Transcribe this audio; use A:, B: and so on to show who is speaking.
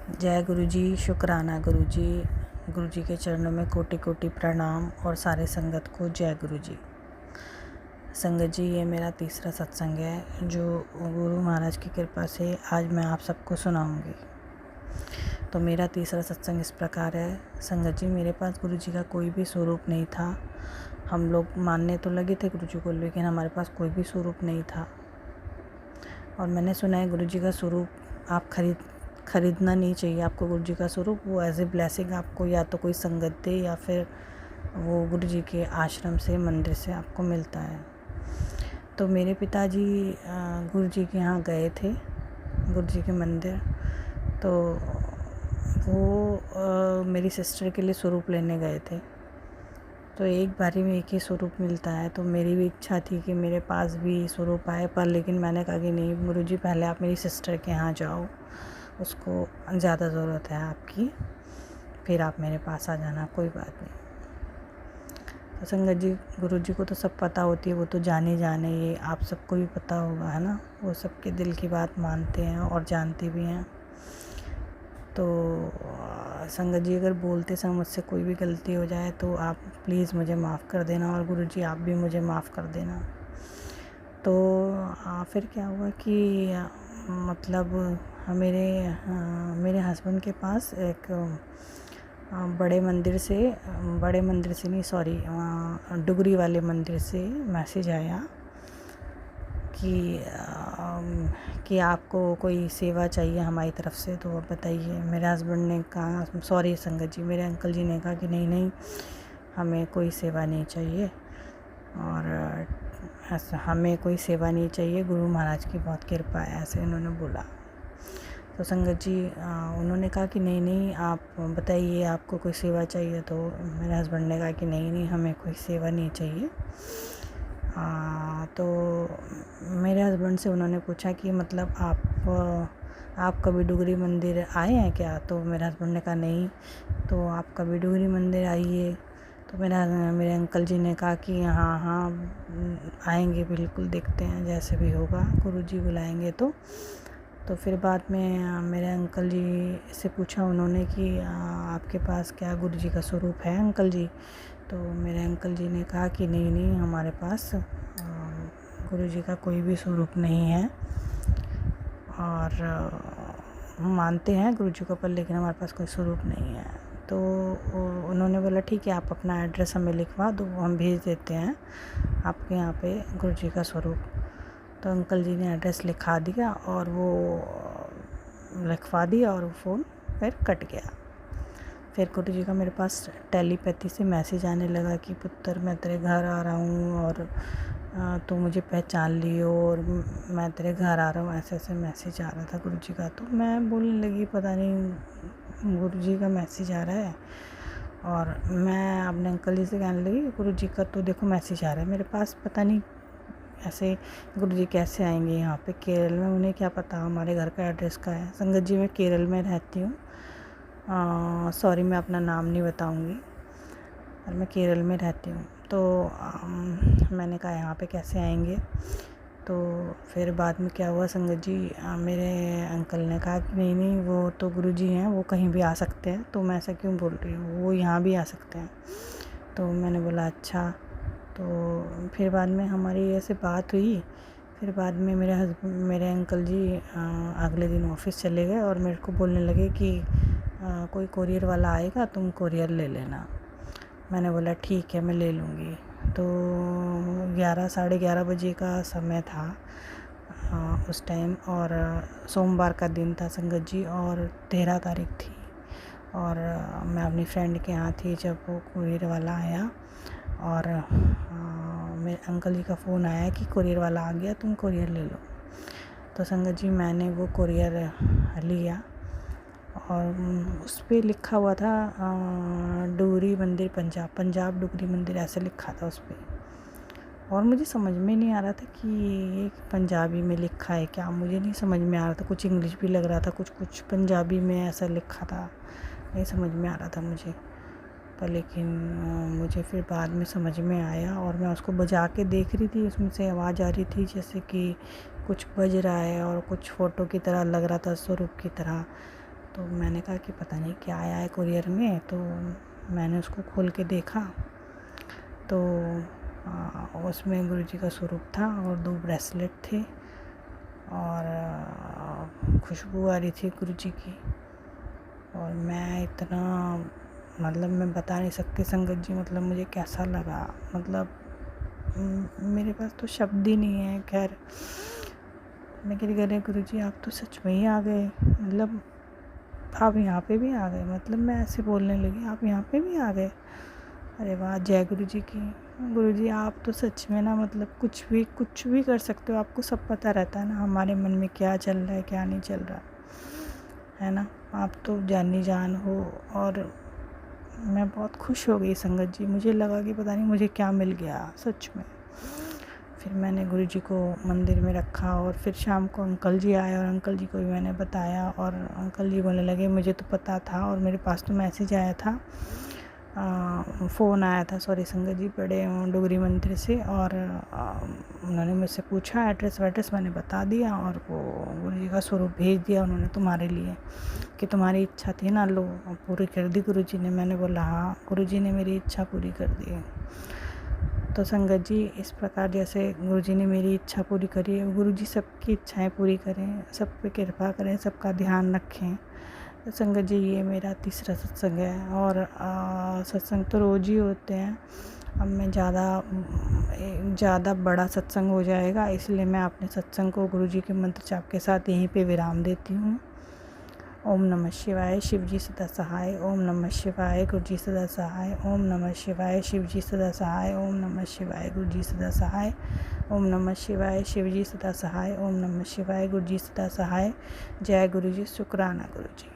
A: जय गुरु जी। शुक्राना गुरु जी के चरणों में कोटि कोटि प्रणाम और सारे संगत को जय गुरु जी। संगत जी, ये मेरा तीसरा सत्संग है जो गुरु महाराज की कृपा से आज मैं आप सबको सुनाऊंगी। तो मेरा तीसरा सत्संग इस प्रकार है। संगत जी, मेरे पास गुरु जी का कोई भी स्वरूप नहीं था। हम लोग मानने तो लगे थे गुरु जी को, लेकिन हमारे पास कोई भी स्वरूप नहीं था। और मैंने सुना है गुरु जी का स्वरूप आप खरीदना नहीं चाहिए। आपको गुरु जी का स्वरूप वो एज ए ब्लेसिंग आपको या तो कोई संगत दे या फिर वो गुरु जी के आश्रम से, मंदिर से आपको मिलता है। तो मेरे पिताजी गुरु जी के यहाँ गए थे, गुरु जी के मंदिर। तो वो मेरी सिस्टर के लिए स्वरूप लेने गए थे। तो एक बारी में एक ही स्वरूप मिलता है। तो मेरी भी इच्छा थी कि मेरे पास भी स्वरूप आए, पर लेकिन मैंने कहा कि नहीं गुरुजी, पहले आप मेरी सिस्टर के यहाँ जाओ, उसको ज़्यादा ज़रूरत है आपकी, फिर आप मेरे पास आ जाना, कोई बात नहीं। तो संगत जी, गुरुजी को तो सब पता होती है, वो तो जाने ये आप सबको भी पता होगा, है ना। वो सबके दिल की बात मानते हैं और जानते भी हैं। तो संगत जी, अगर बोलते समय मुझसे कोई भी गलती हो जाए तो आप प्लीज़ मुझे माफ़ कर देना, और गुरु जी आप भी मुझे माफ़ कर देना। तो फिर क्या हुआ कि मतलब मेरे हस्बैंड के पास एक बड़े मंदिर से नहीं, सॉरी, डुगरी वाले मंदिर से मैसेज आया कि आपको कोई सेवा चाहिए हमारी तरफ से, तो आप बताइए। मेरे हस्बैंड ने कहा, सॉरी संगत जी, मेरे अंकल जी ने कहा कि नहीं, हमें कोई सेवा नहीं चाहिए, और ऐसा हमें कोई सेवा नहीं चाहिए, गुरु महाराज की बहुत कृपा है, ऐसे उन्होंने बोला। तो संगत जी, उन्होंने कहा कि नहीं, आप बताइए आपको कोई सेवा चाहिए। तो मेरे हस्बैंड ने कहा कि नहीं, हमें कोई सेवा नहीं चाहिए। तो मेरे हस्बैंड से उन्होंने पूछा कि मतलब आप कभी डुगरी मंदिर आए हैं क्या? तो मेरे हस्बैंड ने कहा नहीं। तो आप कभी डुगरी मंदिर आइए। तो मेरे अंकल जी ने कहा कि हाँ आएंगे, बिल्कुल देखते हैं, जैसे भी होगा गुरुजी बुलाएंगे। तो फिर बाद में मेरे अंकल जी से पूछा उन्होंने कि आपके पास क्या गुरुजी का स्वरूप है अंकल जी? तो मेरे अंकल जी ने कहा कि नहीं, हमारे पास गुरुजी का कोई भी स्वरूप नहीं है, और हम मानते हैं गुरुजी को, पर लेकिन हमारे पास कोई स्वरूप नहीं है। तो उन्होंने बोला ठीक है, आप अपना एड्रेस हमें लिखवा दो, हम भेज देते हैं आपके यहाँ पे गुरुजी का स्वरूप। तो अंकल जी ने एड्रेस लिखवा दिया और वो फ़ोन फिर कट गया। फिर गुरु जी का मेरे पास टेलीपैथी से मैसेज आने लगा कि पुत्र, मैं तेरे घर आ रहा हूँ, और तू मुझे पहचान लियो, और मैं तेरे घर आ रहा हूँ, ऐसे मैसेज आ रहा था गुरु जी का। तो मैं बोलने लगी, पता नहीं गुरु जी का मैसेज आ रहा है। और मैं अपने अंकल जी से कहने लगी, गुरु जी का तो देखो मैसेज आ रहा है मेरे पास, पता नहीं ऐसे गुरु जी कैसे आएंगे यहाँ पे केरल में, उन्हें क्या पता हमारे घर का एड्रेस का है। संगत जी, मैं केरल में रहती हूँ, सॉरी मैं अपना नाम नहीं बताऊँगी, और मैं केरल में रहती हूँ। तो मैंने कहा यहाँ पे कैसे आएंगे? तो फिर बाद में क्या हुआ संगत जी, मेरे अंकल ने कहा कि नहीं, वो तो गुरु जी हैं, वो कहीं भी आ सकते हैं। तो मैं ऐसा क्यों बोल रही हूँ, वो यहाँ भी आ सकते हैं। तो मैंने बोला अच्छा। तो फिर बाद में हमारी ऐसे बात हुई। फिर बाद में मेरे अंकल जी अगले दिन ऑफिस चले गए और मेरे को बोलने लगे कि कोई कोरियर वाला आएगा, तुम कोरियर ले लेना। मैंने बोला ठीक है, मैं ले लूँगी। तो 11 साढ़े 11 बजे का समय था उस टाइम, और सोमवार का दिन था संगत जी, और 13 तारीख थी, और मैं अपनी फ्रेंड के यहाँ थी जब वो कोरियर वाला आया। और मेरे अंकल जी का फ़ोन आया कि कोरियर वाला आ गया, तुम कोरियर ले लो। तो संगत जी, मैंने वो कोरियर लिया, और उस पर लिखा हुआ था डुगरी मंदिर पंजाब डुगरी मंदिर, ऐसे लिखा था उस पर। और मुझे समझ में नहीं आ रहा था कि ये पंजाबी में लिखा है क्या, मुझे नहीं समझ में आ रहा था। कुछ इंग्लिश भी लग रहा था, कुछ पंजाबी में ऐसा लिखा था, नहीं समझ में आ रहा था मुझे। पर लेकिन मुझे फिर बाद में समझ में आया, और मैं उसको बजा के देख रही थी, उसमें से आवाज़ आ रही थी जैसे कि कुछ बज रहा है, और कुछ फ़ोटो की तरह लग रहा था, स्वरूप की तरह। तो मैंने कहा कि पता नहीं क्या आया है कुरियर में। तो मैंने उसको खोल के देखा तो उसमें गुरुजी का स्वरूप था और 2 ब्रेसलेट थे और खुशबू आ रही थी गुरुजी की। और मैं इतना मतलब मैं बता नहीं सकती संगत जी, मतलब मुझे कैसा लगा, मतलब मेरे पास तो शब्द ही नहीं है। खैर मैं कह रही गुरुजी आप तो सच में ही आ गए, मतलब आप यहाँ पे भी आ गए, मतलब मैं ऐसे बोलने लगी आप यहाँ पे भी आ गए। अरे वाह, जय गुरुजी की। गुरुजी आप तो सच में ना मतलब कुछ भी कर सकते हो, आपको सब पता रहता है ना हमारे मन में क्या चल रहा है क्या नहीं चल रहा है ना। आप तो जानी जान हो। और मैं बहुत खुश हो गई संगत जी, मुझे लगा कि पता नहीं मुझे क्या मिल गया सच में। फिर मैंने गुरुजी को मंदिर में रखा और फिर शाम को अंकल जी आए और अंकल जी को भी मैंने बताया और अंकल जी बोलने लगे मुझे तो पता था और मेरे पास तो मैसेज आया था, फ़ोन आया था, सॉरी संगत जी, बड़े डोगरी मंदिर से। और उन्होंने मुझसे पूछा एड्रेस वैड्रेस, मैंने बता दिया और वो गुरुजी का स्वरूप भेज दिया उन्होंने तुम्हारे लिए कि तुम्हारी इच्छा थी ना, लो पूरी कर दी गुरुजी ने। मैंने बोला हाँ गुरुजी ने मेरी इच्छा पूरी कर दी। तो संगत जी इस प्रकार जैसे गुरुजी ने मेरी इच्छा पूरी करी है, गुरुजी सबकी इच्छाएं पूरी करें, सब पे कृपा करें, सबका ध्यान रखें। तो संगत जी ये मेरा तीसरा सत्संग है और सत्संग तो रोज़ ही होते हैं। अब मैं ज़्यादा बड़ा सत्संग हो जाएगा, इसलिए मैं अपने सत्संग को गुरुजी के मंत्र जाप के साथ यहीं पे विराम देती हूँ। ओम नमः शिवाय, शिवजी सदा सहाय। ओम नमः शिवाय, गुरुजी सदा सहाय। ओम नमः शिवाय, शिवजी सदा सहाय। ओम नमः शिवाय, गुरुजी सदा सहाय। ओम नमः शिवाय, शिवजी सदा सहाय। ओम नमः शिवाय, गुरुजी सदा सहाय। जय गुरुजी, शुक्राना गुरुजी।